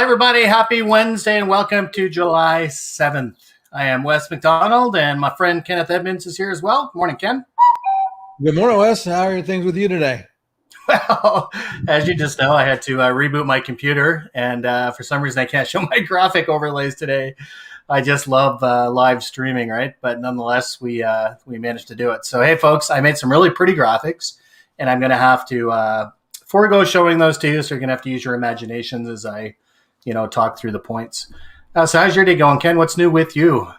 everybody. Happy Wednesday and welcome to July 7th. I am Wes McDonald and my friend Kenneth Edmonds is here as well. Morning, Ken. Good morning, Wes. How are things with you today? Well, as you just know, I had to reboot my computer, and for some reason I can't show my graphic overlays today. I just love live streaming, right? But nonetheless, we managed to do it. So, hey, folks, I made some really pretty graphics, and I'm going to have to forego showing those to you. So you're going to have to use your imaginations as I, talk through the points. So how's your day going, Ken? What's new with you?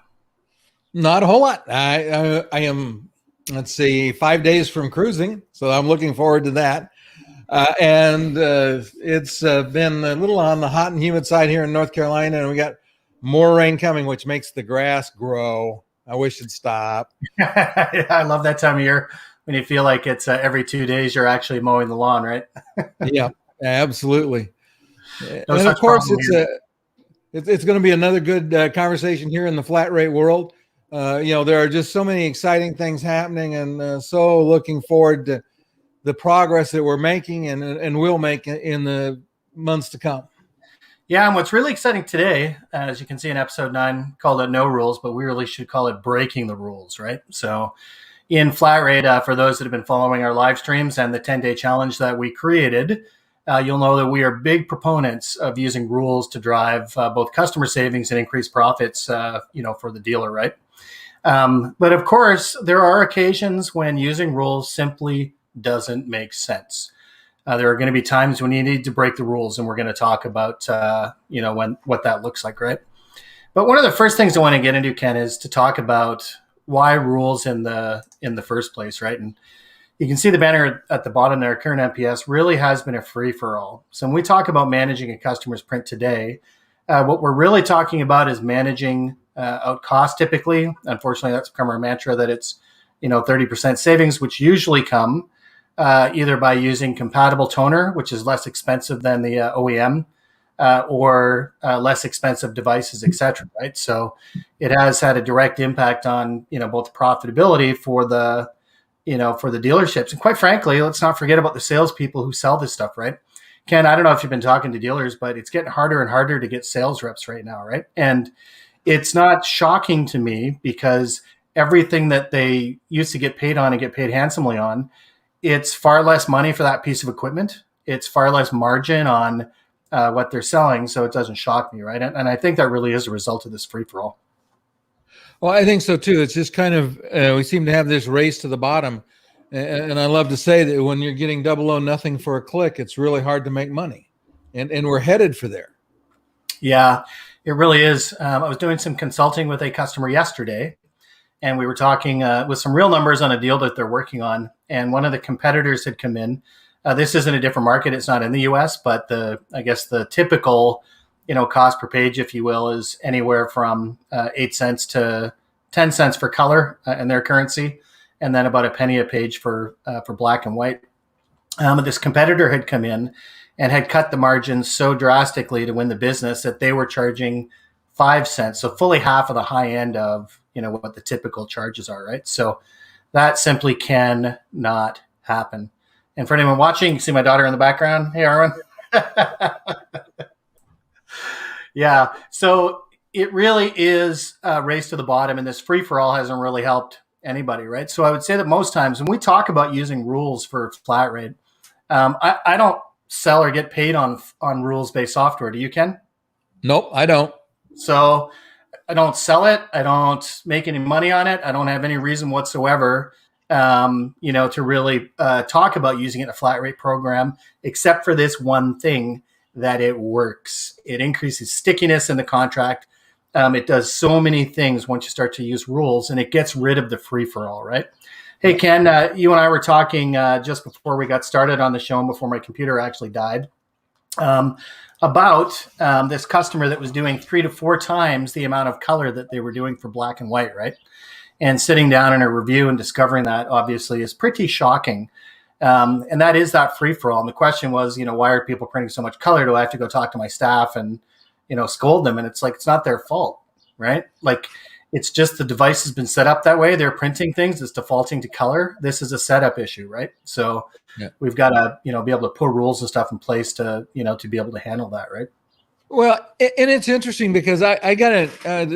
Not a whole lot. I am, let's see, 5 days from cruising, so I'm looking forward to that. It's been a little on the hot and humid side here in North Carolina, and we got more rain coming, which makes the grass grow. I wish it'd stop. Yeah, I love that time of year when you feel like it's every 2 days you're actually mowing the lawn, right? Yeah, absolutely. No, and of course, it's going to be another good conversation here in the flat rate world. There are just so many exciting things happening, and so looking forward to the progress that we're making and will make in the months to come. Yeah, and what's really exciting today, as you can see in episode 9, called it No Rules, but we really should call it Breaking the Rules, right? So in flat rate, for those that have been following our live streams and the 10-day challenge that we created, you'll know that we are big proponents of using rules to drive both customer savings and increase profits, for the dealer, right? But of course, there are occasions when using rules simply doesn't make sense. There are going to be times when you need to break the rules, and we're going to talk about, what that looks like, right? But one of the first things I want to get into, Ken, is to talk about why rules in the first place, right? And you can see the banner at the bottom there. Current NPS really has been a free-for-all. So when we talk about managing a customer's print today, what we're really talking about is managing out cost typically. Unfortunately, that's become our mantra that it's 30% savings, which usually come either by using compatible toner, which is less expensive than the OEM, or less expensive devices, et cetera, right? So it has had a direct impact on both profitability for the dealerships. And quite frankly, let's not forget about the salespeople who sell this stuff, right? Ken, I don't know if you've been talking to dealers, but it's getting harder and harder to get sales reps right now, right? And it's not shocking to me because everything that they used to get paid on and get paid handsomely on, it's far less money for that piece of equipment. It's far less margin on what they're selling, so it doesn't shock me, right? And I think that really is a result of this free-for-all. Well, I think so too. It's just kind of, we seem to have this race to the bottom. And I love to say that when you're getting double O nothing for a click, it's really hard to make money. And we're headed for there. Yeah, it really is. I was doing some consulting with a customer yesterday, and we were talking with some real numbers on a deal that they're working on. And one of the competitors had come in. This isn't a different market. It's not in the US, but I guess the typical cost per page, if you will, is anywhere from 8 cents to 10 cents for color in their currency, and then about a penny a page for black and white. This competitor had come in and had cut the margins so drastically to win the business that they were charging 5 cents, so fully half of the high end of what the typical charges are, right? So that simply cannot happen. And for anyone watching, you can see my daughter in the background. Hey, Arwen. Yeah, so it really is a race to the bottom, and this free-for-all hasn't really helped anybody, right? So I would say that most times when we talk about using rules for flat rate, I don't sell or get paid on rules-based software. Do you, Ken? Nope, I don't. So I don't sell it. I don't make any money on it. I don't have any reason whatsoever, to really talk about using it in a flat rate program, except for this one thing, that it works. It increases stickiness in the contract. It does so many things once you start to use rules, and it gets rid of the free-for-all, right? Hey, Ken, you and I were talking just before we got started on the show and before my computer actually died about this customer that was doing 3 to 4 times the amount of color that they were doing for black and white, right? And sitting down in a review and discovering that obviously is pretty shocking. And that is that free-for-all. And the question was, why are people printing so much color? Do I have to go talk to my staff and, scold them? And it's like, it's not their fault, right? Like, it's just the device has been set up that way. They're printing things. It's defaulting to color. This is a setup issue, right? So we've got to, be able to put rules and stuff in place to, to be able to handle that, right? Well, and it's interesting because I got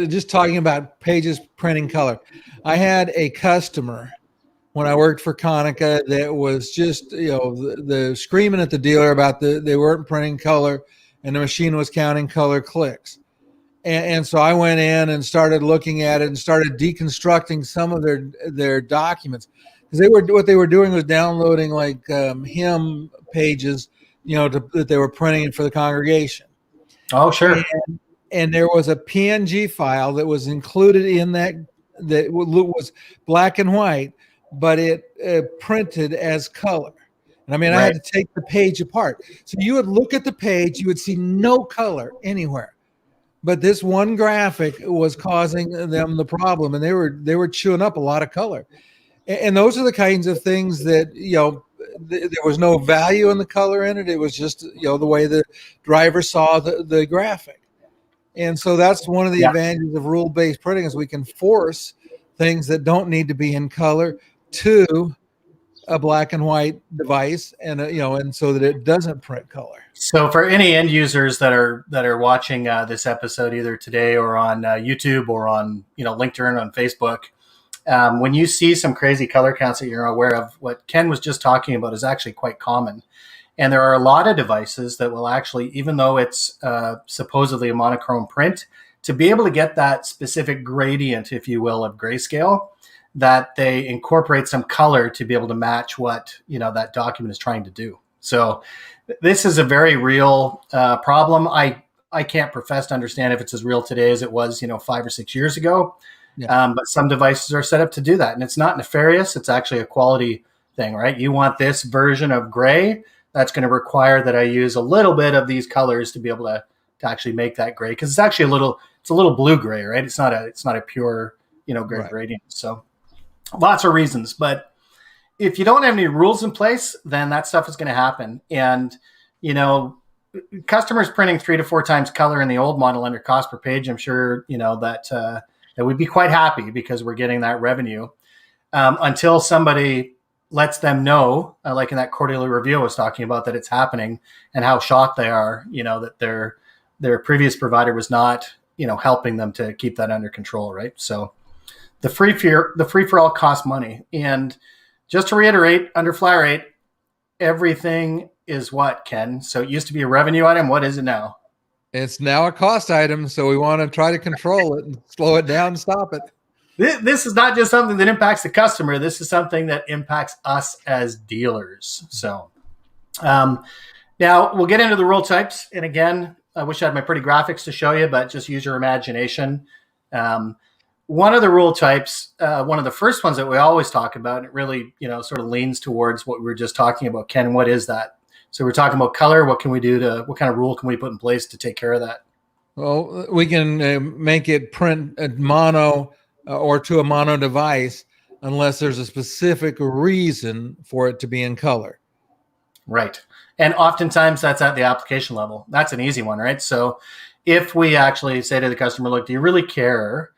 just talking about pages printing color. I had a customer when I worked for Konica that was just, the screaming at the dealer about they weren't printing color and the machine was counting color clicks. And so I went in and started looking at it and started deconstructing some of their documents, because what they were doing was downloading like hymn pages, that they were printing for the congregation. Oh, sure. And there was a PNG file that was included in that was black and white, but it printed as color. And I mean, I had to take the page apart. So you would look at the page, you would see no color anywhere. But this one graphic was causing them the problem, and they were chewing up a lot of color. And those are the kinds of things that, there was no value in the color in it. It was just, the way the driver saw the graphic. And so that's one of the advantages of rule-based printing, is we can force things that don't need to be in color to a black and white device, and and so that it doesn't print color. So for any end users that are watching this episode either today or on YouTube or on LinkedIn, on Facebook, when you see some crazy color counts that you're aware of, what Ken was just talking about is actually quite common. And there are a lot of devices that will actually, even though it's supposedly a monochrome print, to be able to get that specific gradient, if you will, of grayscale, that they incorporate some color to be able to match what that document is trying to do. So this is a very real problem. I can't profess to understand if it's as real today as it was 5 or 6 years ago. Yeah. But some devices are set up to do that, and it's not nefarious. It's actually a quality thing, right? You want this version of gray, that's going to require that I use a little bit of these colors to be able to actually make that gray, because it's actually a little blue gray, right? It's not a pure gray gradient. So lots of reasons, but if you don't have any rules in place, then that stuff is going to happen. And customers printing 3 to 4 times color in the old model under cost per page, I'm sure that we'd be quite happy, because we're getting that revenue until somebody lets them know, like in that quarterly review I was talking about, that it's happening, and how shocked they are, that their previous provider was not, helping them to keep that under control, right? So the free for all costs money. And just to reiterate, under flat rate, everything is what, Ken? So it used to be a revenue item. What is it now? It's now a cost item. So we want to try to control it and slow it down and stop it. This is not just something that impacts the customer. This is something that impacts us as dealers. So now we'll get into the rule types. And again, I wish I had my pretty graphics to show you, but just use your imagination. One of the rule types, one of the first ones that we always talk about, and it really, sort of leans towards what we were just talking about. Ken, what is that? So we're talking about color. What can we do what kind of rule can we put in place to take care of that? Well, we can make it print a mono or to a mono device unless there's a specific reason for it to be in color. Right. And oftentimes that's at the application level. That's an easy one, right? So if we actually say to the customer, look, do you really care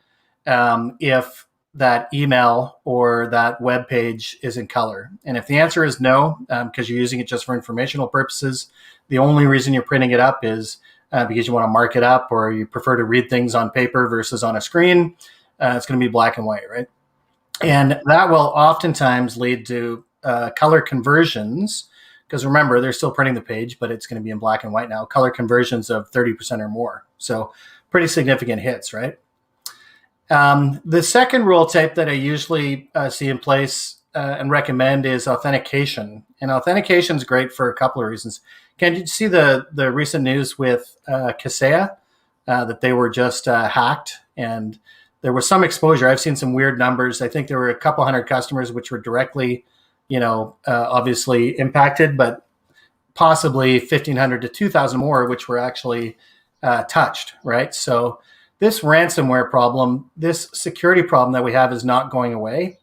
if that email or that web page is in color? And if the answer is no, because you're using it just for informational purposes, the only reason you're printing it up is because you want to mark it up, or you prefer to read things on paper versus on a screen, it's going to be black and white, right? And that will oftentimes lead to color conversions, because remember, they're still printing the page, but it's going to be in black and white now. Color conversions of 30% or more. So pretty significant hits, right? The second rule type that I usually see in place and recommend is authentication. And authentication is great for a couple of reasons. Can you see the recent news with Kaseya, that they were just hacked, and there was some exposure? I've seen some weird numbers. I think there were a couple hundred customers which were directly, obviously impacted, but possibly 1,500 to 2,000 more which were actually touched, right? So this ransomware problem, this security problem that we have is not going away.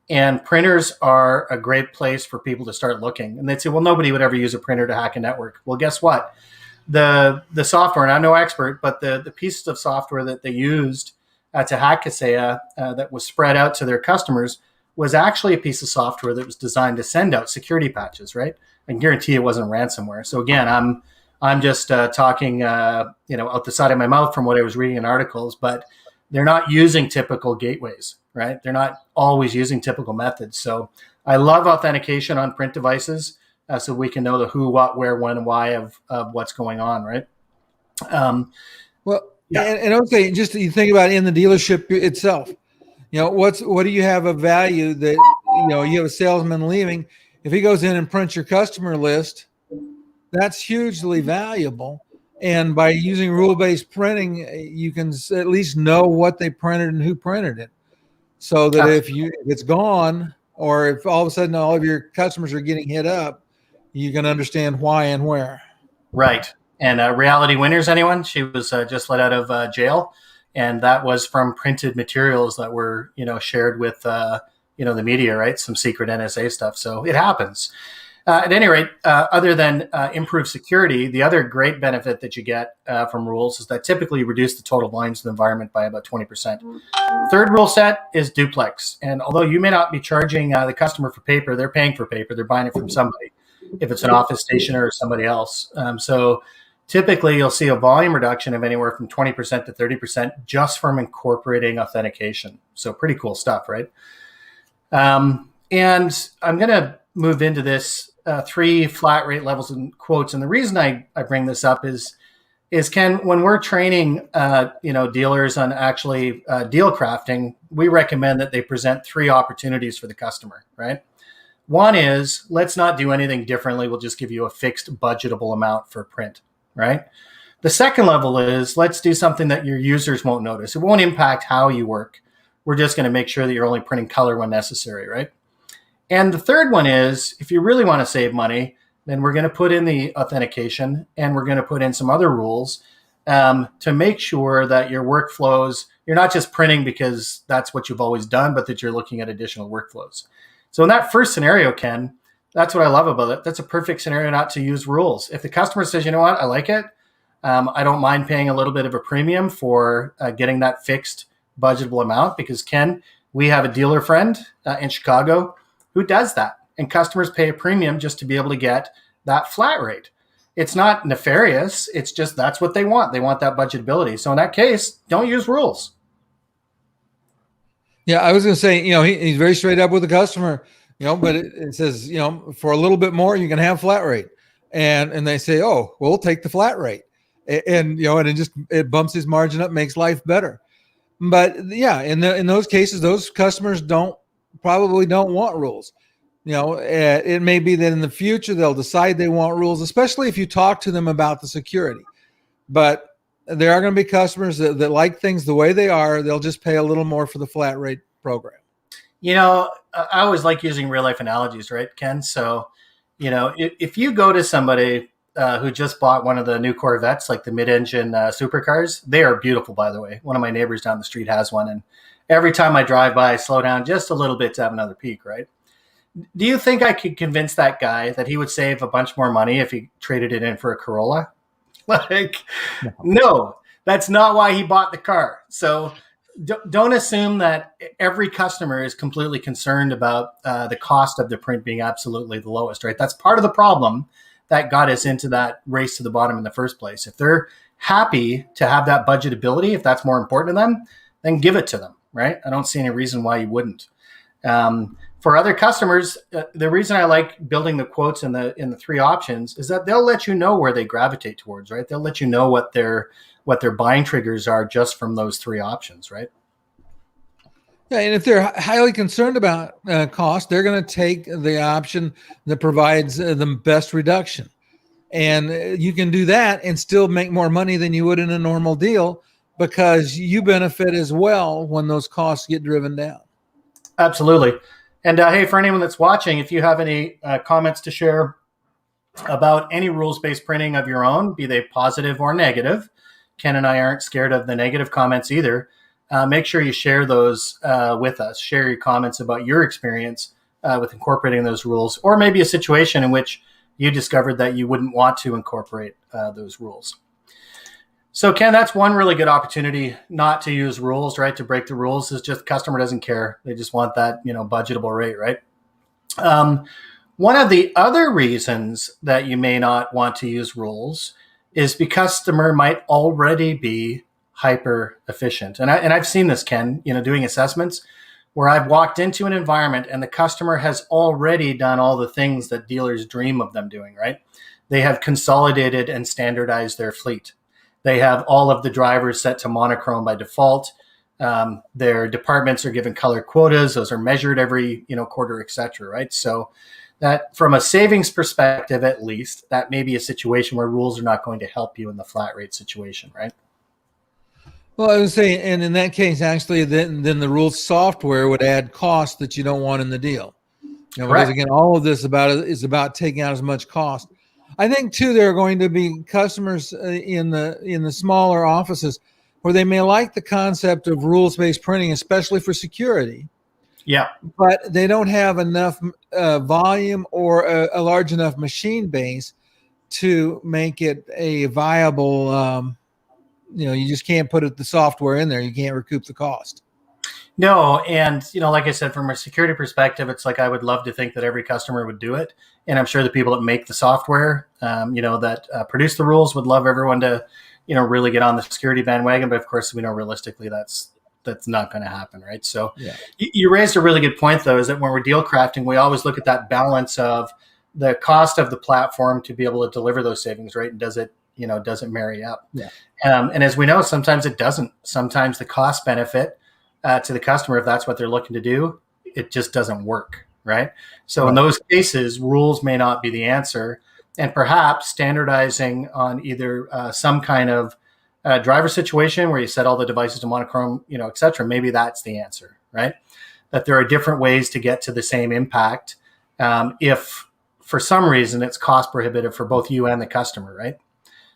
And printers are a great place for people to start looking. And they'd say, well, nobody would ever use a printer to hack a network. Well, guess what? The software, and I'm no expert, but the pieces of software that they used to hack Kaseya that was spread out to their customers was actually a piece of software that was designed to send out security patches, right? I can guarantee it wasn't ransomware. So again, I'm I'm just talking, out the side of my mouth from what I was reading in articles, but they're not using typical gateways, right? They're not always using typical methods. So I love authentication on print devices, so we can know the who, what, where, when, and why of what's going on, right? Well, Yeah. and okay, just you think about in the dealership itself, what do you have of value that, you have a salesman leaving. If he goes in and prints your customer list, that's hugely valuable. And by using rule-based printing, you can at least know what they printed and who printed it. So that if it's gone, or if all of a sudden all of your customers are getting hit up, you can understand why and where. Right. And Reality Winners, anyone? She was just let out of jail, and that was from printed materials that were, shared with, the media, right? Some secret NSA stuff. So it happens. At any rate, other than improved security, the other great benefit that you get from rules is that typically you reduce the total volumes of the environment by about 20%. Third rule set is Duplex. And although you may not be charging the customer for paper, they're paying for paper. They're buying it from somebody, if it's an office stationer or somebody else. So typically you'll see a volume reduction of anywhere from 20% to 30% just from incorporating authentication. So pretty cool stuff, right? And I'm going to move into this 3 flat rate levels and quotes. And the reason I bring this up is Ken, when we're training, dealers on actually deal crafting, we recommend that they present 3 opportunities for the customer, right? One is, let's not do anything differently. We'll just give you a fixed budgetable amount for print, right? The second level is, let's do something that your users won't notice. It won't impact how you work. We're just going to make sure that you're only printing color when necessary, right? And the third one is, if you really want to save money, then we're going to put in the authentication, and we're going to put in some other rules to make sure that your workflows, you're not just printing because that's what you've always done, but that you're looking at additional workflows. So in that first scenario, Ken, that's what I love about it. That's a perfect scenario not to use rules. If the customer says, you know what, I like it, I don't mind paying a little bit of a premium for getting that fixed budgetable amount, because Ken, we have a dealer friend in Chicago who does that, and customers pay a premium just to be able to get that flat rate. It's not nefarious. It's just that's what they want. They want that budgetability. So in that case, don't use rules. Yeah, I was going to say, he's very straight up with the customer, but it says, for a little bit more, you can have flat rate. And they say, oh, we'll take the flat rate. And it bumps his margin up, makes life better. But yeah, in those cases, those customers probably don't want rules. It may be that in the future they'll decide they want rules, especially if you talk to them about the security. But there are going to be customers that like things the way they are. They'll just pay a little more for the flat rate program. I always like using real life analogies, right, Ken? So, if you go to somebody who just bought one of the new Corvettes, like the mid-engine supercars, they are beautiful, by the way. One of my neighbors down the street has one, and every time I drive by, I slow down just a little bit to have another peek, right? Do you think I could convince that guy that he would save a bunch more money if he traded it in for a Corolla? No, that's not why he bought the car. So don't assume that every customer is completely concerned about the cost of the print being absolutely the lowest, right? That's part of the problem that got us into that race to the bottom in the first place. If they're happy to have that budgetability, if that's more important to them, then give it to them, right? I don't see any reason why you wouldn't. For other customers, the reason I like building the quotes in the 3 options is that they'll let you know where they gravitate towards, right? They'll let you know what their buying triggers are just from those 3 options, right? Yeah, and if they're highly concerned about cost, they're going to take the option that provides the best reduction. And you can do that and still make more money than you would in a normal deal, because you benefit as well when those costs get driven down. Absolutely. And hey, for anyone that's watching, if you have any comments to share about any rules-based printing of your own, be they positive or negative, Ken and I aren't scared of the negative comments either. Make sure you share those with us. Share your comments about your experience with incorporating those rules, or maybe a situation in which you discovered that you wouldn't want to incorporate those rules. So, Ken, that's one really good opportunity not to use rules, right? To break the rules is just the customer doesn't care. They just want that, budgetable rate, right? One of the other reasons that you may not want to use rules is the customer might already be hyper efficient. And I've seen this, Ken, doing assessments where I've walked into an environment and the customer has already done all the things that dealers dream of them doing, right? They have consolidated and standardized their fleet. They have all of the drivers set to monochrome by default. Their departments are given color quotas. Those are measured every quarter, et cetera, right? So that from a savings perspective, at least, that may be a situation where rules are not going to help you in the flat rate situation, right? Well, I was saying, and in that case, actually, then the rules software would add cost that you don't want in the deal. Because again, all of this is about taking out as much cost. I think too, there are going to be customers in the smaller offices where they may like the concept of rules-based printing, especially for security. Yeah, but they don't have enough volume or a large enough machine base to make it a viable. You just can't put the software in there. You can't recoup the cost. No, and like I said, from a security perspective, it's like I would love to think that every customer would do it, and I'm sure the people that make the software, that produce the rules, would love everyone to, really get on the security bandwagon. But of course, we know realistically that's not going to happen, right? So, you raised a really good point, though, is that when we're deal crafting, we always look at that balance of the cost of the platform to be able to deliver those savings, right? And does it marry up? Yeah. And as we know, sometimes it doesn't. Sometimes the cost benefit to the customer, if that's what they're looking to do, it just doesn't work, right? So in those cases, rules may not be the answer, and perhaps standardizing on either some kind of driver situation where you set all the devices to monochrome, et cetera, maybe that's the answer, right? That there are different ways to get to the same impact if for some reason it's cost prohibitive for both you and the customer, right?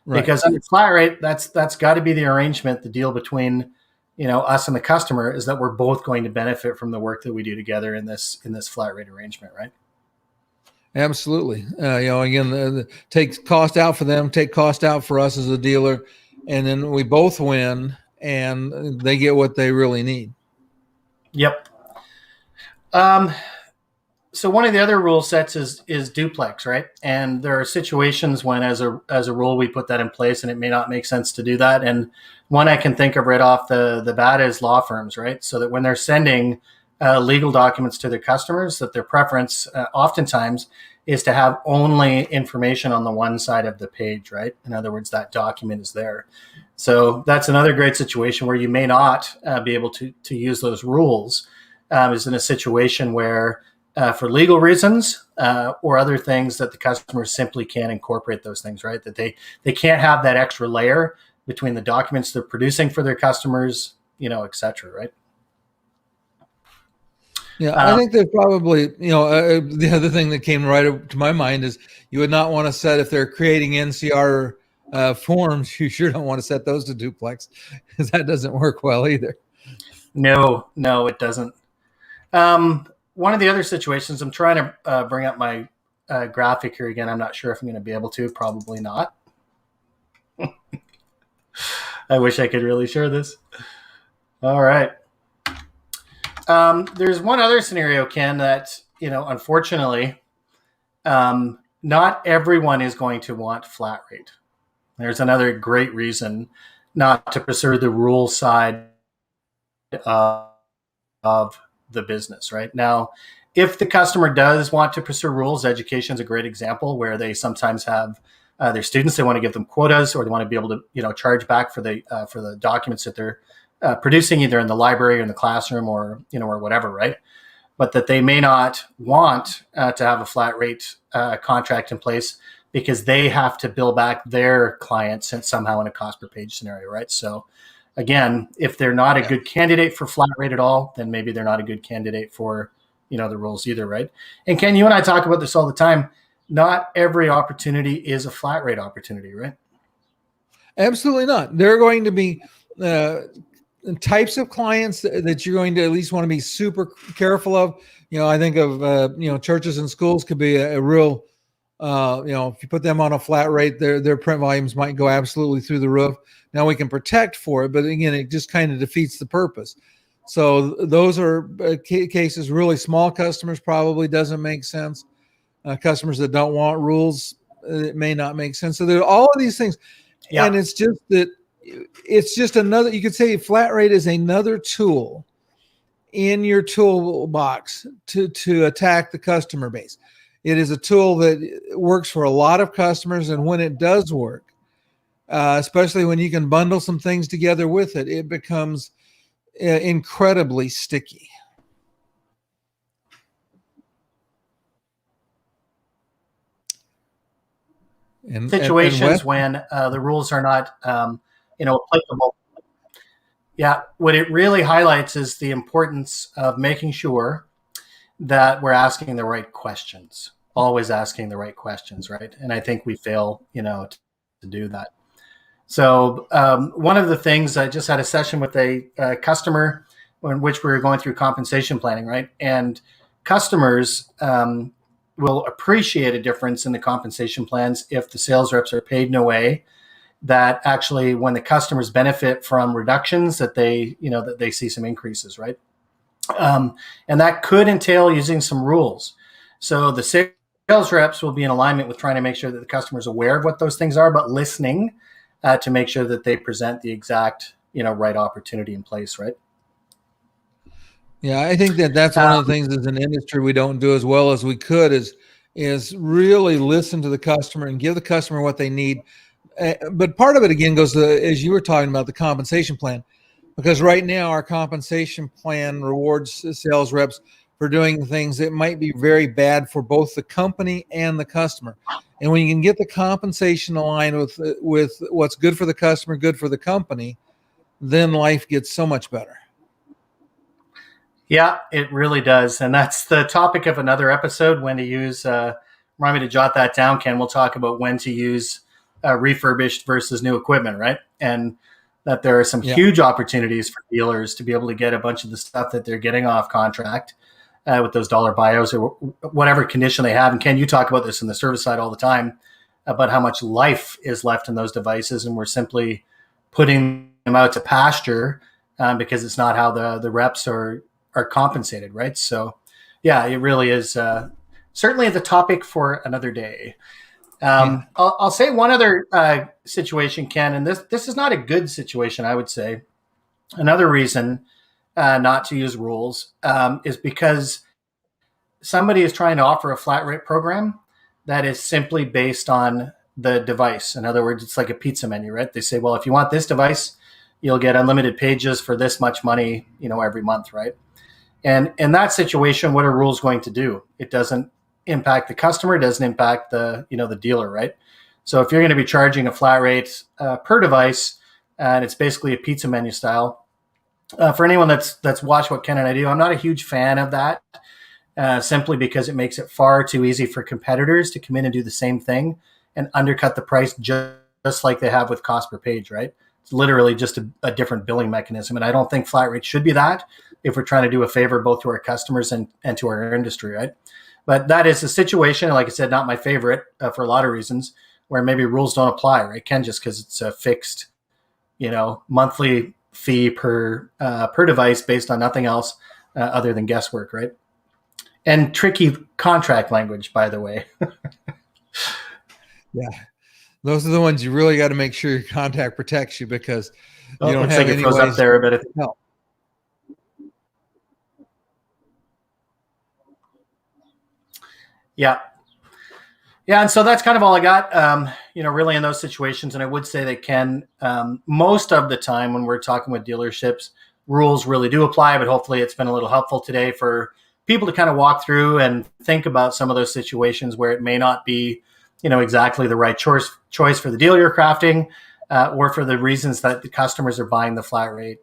Because under flat rate, that's got to be the arrangement, the deal between us and the customer, is that we're both going to benefit from the work that we do together in this flat rate arrangement, right? Absolutely. Again, take cost out for them, take cost out for us as a dealer, and then we both win, and they get what they really need. Yep. So one of the other rule sets is duplex, right? And there are situations when, as a rule, we put that in place, and it may not make sense to do that. And one I can think of right off the bat is law firms, right? So that when they're sending legal documents to their customers, that their preference oftentimes is to have only information on the one side of the page, right? In other words, that document is there. So that's another great situation where you may not be able to use those rules. Is in a situation where for legal reasons or other things that the customers simply can't incorporate those things, right? That they can't have that extra layer between the documents they're producing for their customers, et cetera, right? Yeah, I think that probably, the other thing that came right to my mind is you would not want to set, if they're creating NCR forms, you sure don't want to set those to duplex, because that doesn't work well either. No, it doesn't. One of the other situations, I'm trying to bring up my graphic here again. I'm not sure if I'm going to be able to. Probably not. I wish I could really share this. All right. There's one other scenario, Ken, that, unfortunately, not everyone is going to want flat rate. There's another great reason not to pursue the rule side of the business right now. If the customer does want to pursue rules, education is a great example where they sometimes have their students, they want to give them quotas, or they want to be able to, charge back for the documents that they're producing either in the library or in the classroom or, or whatever, right? But that they may not want to have a flat rate contract in place because they have to bill back their clients somehow in a cost per page scenario, right? So again, if they're not a good candidate for flat rate at all, then maybe they're not a good candidate for, the rules either, right? And Ken, you and I talk about this all the time. Not every opportunity is a flat rate opportunity, right? Absolutely not. There are going to be types of clients that you're going to at least want to be super careful of. I think of, churches and schools could be a real, if you put them on a flat rate, their print volumes might go absolutely through the roof. Now we can protect for it, but again, it just kind of defeats the purpose. So those are cases. Really small customers probably doesn't make sense. Customers that don't want rules, it may not make sense. So there are all of these things. And it's just that it's just another, you could say flat rate is another tool in your toolbox to attack the customer base. It is a tool that works for a lot of customers. And when it does work, especially when you can bundle some things together with it, it becomes incredibly sticky. And situations when the rules are not, applicable. Yeah, what it really highlights is the importance of making sure that we're asking the right questions, always asking the right questions, right? And I think we fail, to do that. So one of the things, I just had a session with a customer in which we were going through compensation planning, right? And customers will appreciate a difference in the compensation plans if the sales reps are paid in a way that actually, when the customers benefit from reductions, that they see some increases, right? And that could entail using some rules. So the sales reps will be in alignment with trying to make sure that the customer is aware of what those things are, but listening to make sure that they present the exact, right opportunity in place, right? Yeah, I think that's one of the things as an industry we don't do as well as we could is really listen to the customer and give the customer what they need. But part of it, again, goes to, as you were talking about, the compensation plan. Because right now our compensation plan rewards sales reps for doing things that might be very bad for both the company and the customer. And when you can get the compensation aligned with what's good for the customer, good for the company, then life gets so much better. Yeah, it really does. And that's the topic of another episode, when to use, remind me to jot that down, Ken. We'll talk about when to use refurbished versus new equipment, right? And that there are some huge opportunities for dealers to be able to get a bunch of the stuff that they're getting off contract with those dollar buyouts or whatever condition they have. And Ken, you talk about this in the service side all the time about how much life is left in those devices, and we're simply putting them out to pasture because it's not how the reps are compensated, right? So, yeah, it really is certainly the topic for another day. I'll say one other situation, Ken, and this is not a good situation, I would say. Another reason not to use rules is because somebody is trying to offer a flat rate program that is simply based on the device. In other words, it's like a pizza menu, right? They say, well, if you want this device, you'll get unlimited pages for this much money, every month, right? And in that situation, what are rules going to do? It doesn't impact the customer, it doesn't impact the dealer, right? So if you're going to be charging a flat rate per device, and it's basically a pizza menu style, for anyone that's watched what Ken and I do, I'm not a huge fan of that, simply because it makes it far too easy for competitors to come in and do the same thing and undercut the price just like they have with cost per page, right? It's literally just a different billing mechanism, and I don't think flat rate should be that if we're trying to do a favor both to our customers and to our industry, right? But that is a situation, like I said, not my favorite for a lot of reasons, where maybe rules don't apply, right, Ken? Just because it's a fixed, monthly fee per device based on nothing else other than guesswork, right? And tricky contract language, by the way. Yeah, those are the ones you really got to make sure your contact protects you, because you don't have any ways up there a bit. No. Yeah. And so that's kind of all I got, really in those situations. And I would say that Ken, most of the time when we're talking with dealerships, rules really do apply, but hopefully it's been a little helpful today for people to kind of walk through and think about some of those situations where it may not be, exactly the right choice for the deal you're crafting, or for the reasons that the customers are buying the flat rate,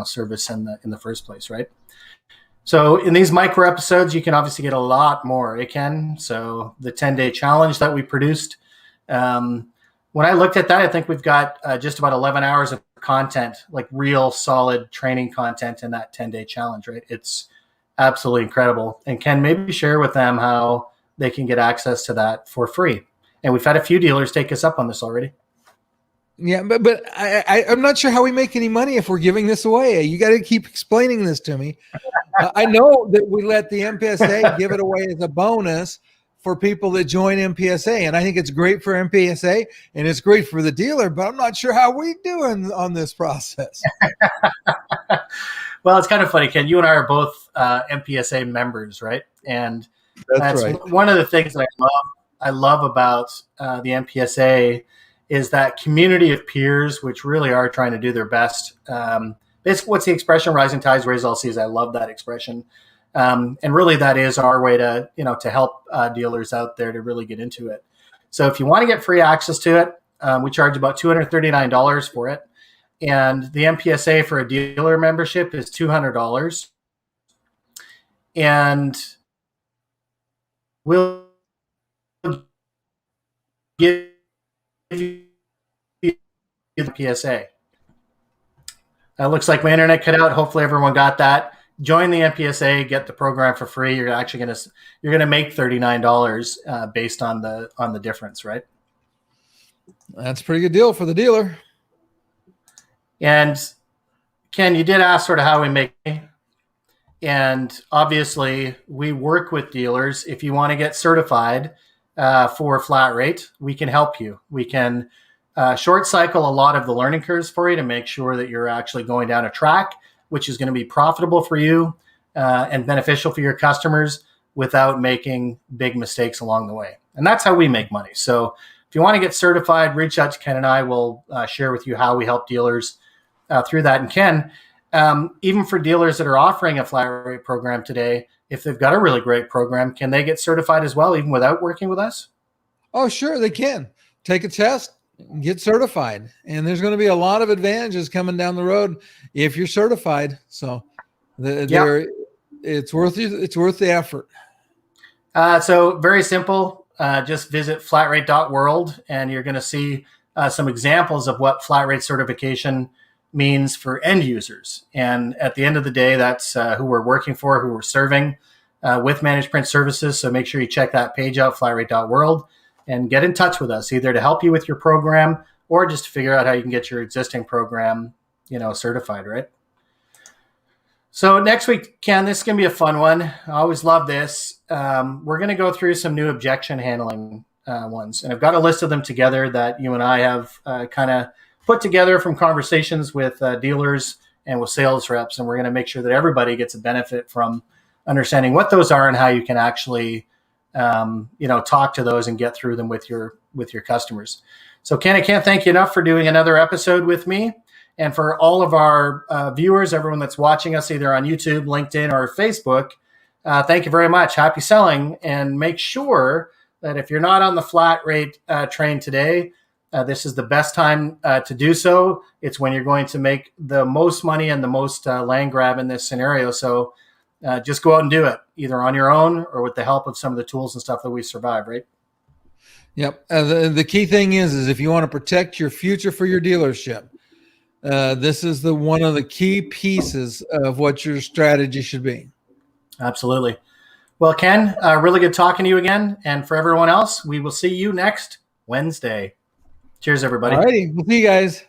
service in the first place, right? So in these micro episodes, you can obviously get a lot more, Ken. So the 10-day challenge that we produced, when I looked at that, I think we've got just about 11 hours of content, like real solid training content in that 10-day challenge, right? It's absolutely incredible. And Ken, maybe share with them how they can get access to that for free. And we've had a few dealers take us up on this already. Yeah, but I'm not sure how we make any money if we're giving this away. You got to keep explaining this to me. I know that we let the MPSA give it away as a bonus for people that join MPSA. And I think it's great for MPSA and it's great for the dealer, but I'm not sure how we do on this process. Well, it's kind of funny, Ken. You and I are both MPSA members, right? And that's right. One of the things that I love about the MPSA is that community of peers, which really are trying to do their best. Basically, what's the expression? Rising tides raise all seas. I love that expression. And really, that is our way to help dealers out there to really get into it. So if you want to get free access to it, we charge about $239 for it. And the MPSA for a dealer membership is $200. And we'll give you the PSA. It looks like my internet cut out. Hopefully everyone got that. Join the MPSA, get the program for free. You're actually gonna make $39 based on the difference, right? That's a pretty good deal for the dealer. And Ken, you did ask sort of how we make, and obviously we work with dealers. If you want to get certified for a flat rate, we can help you. We can short cycle a lot of the learning curves for you to make sure that you're actually going down a track which is going to be profitable for you and beneficial for your customers without making big mistakes along the way. And that's how we make money. So if you want to get certified, reach out to Ken and I. We'll share with you how we help dealers through that. And Ken, even for dealers that are offering a flat rate program today, if they've got a really great program, can they get certified as well, even without working with us? Oh, sure, they can. Take a test, get certified. And there's going to be a lot of advantages coming down the road if you're certified. So it's worth the effort. So very simple. Just visit flatrate.world and you're going to see some examples of what flat rate certification means for end users. And at the end of the day, that's who we're working for, who we're serving with Managed Print Services. So make sure you check that page out, flatrate.world, and get in touch with us, either to help you with your program or just to figure out how you can get your existing program, certified, right? So next week, Ken, this is going to be a fun one. I always love this. We're going to go through some new objection handling ones. And I've got a list of them together that you and I have kind of put together from conversations with dealers and with sales reps. And we're going to make sure that everybody gets a benefit from understanding what those are and how you can actually talk to those and get through them with your customers. So Ken, I can't thank you enough for doing another episode with me. And for all of our viewers, everyone that's watching us either on YouTube, LinkedIn, or Facebook, thank you very much. Happy selling. And make sure that if you're not on the flat rate train today, this is the best time to do so. It's when you're going to make the most money and the most land grab in this scenario. So just go out and do it, either on your own or with the help of some of the tools and stuff that we survive, right? Yep. The key thing is if you want to protect your future for your dealership, this is one of the key pieces of what your strategy should be. Absolutely. Well, Ken, really good talking to you again. And for everyone else, we will see you next Wednesday. Cheers, everybody. All righty. We'll see you guys.